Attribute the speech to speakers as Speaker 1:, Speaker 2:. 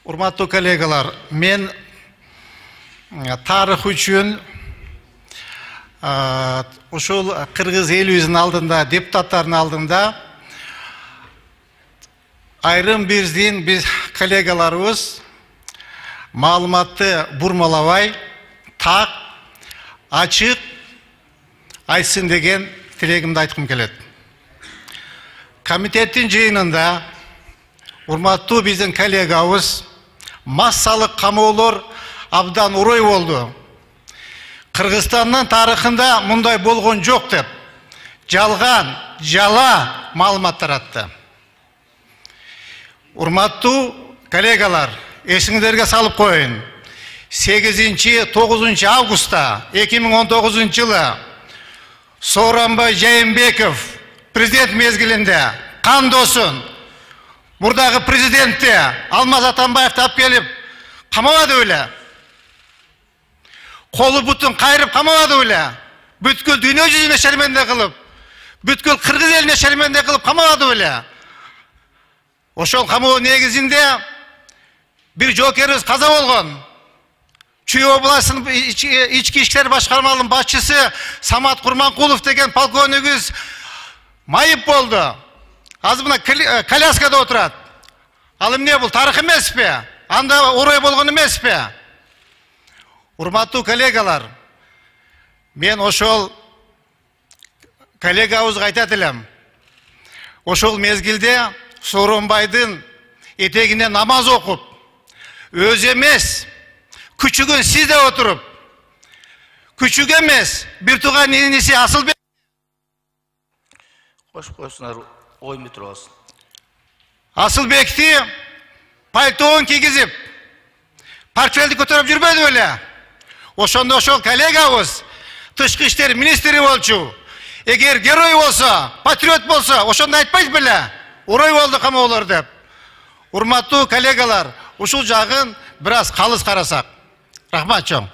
Speaker 1: Урматтуу коллегалар, мен тарых үчүн ушул кыргыз элибиздин алдында, депутаттардын алдында айрым биздин коллегаларыбыз маалыматты бурмалабай, так, ачык айтсын деген тилегимди айткым келет. Комитеттин жыйынында урматтуу биздин коллегабыз массалык камоолор абдан урой болду. Кыргызстандын тарыхында мындай болгон жок деп жалган, жала маалымат таратты. Урматтуу коллегалар, эсиңиздерге салып коеюн. 8-9 августта 2019 жылы Сооронбай Жээнбеков президент мезгилинде кандоосун мурдагы президентти Алмаз Атамбаевди алып келип камабады беле? Колу бутун кайрып камабады беле? Бүткүл дүйнө жүзүнө шерменде кылып, бүткүл кыргыз элине шерменде кылып камабады беле? Ошол камоо негизинде бир жоокерибиз каза болгон. Чүй областынын ички иштер башкармалыгынын башчысы Самат Курманкулов деген полковнигибиз майып болду. Азыр мына коляскада отурат. Ал эмне бул, тарых эмеспи? Анда орой болгон эмеспи? Урматтуу коллегалар, мен ошол коллегабызга айтат элем. Ошол мезгилде Сооронбайдын этегине намаз окуп, өзү эмес, күчүгүн сизде отуруп, күчүк эмес, бир тууган иниси Асылбек
Speaker 2: кош койсуңар, оймой турабыз.
Speaker 1: Асылбекти пальтоон кийгизип, портфелди көтөрүп жүрбөдү беле? Ошондо ошол коллегабыз тышкы иштер министри болчу. Эгер герой болсо, патриот болсо, ошондо айтпайт беле? Урой болду камоолор деп. Урматтуу коллегалар, ушул жагын бир аз калыс карасак. Рахмат чоң.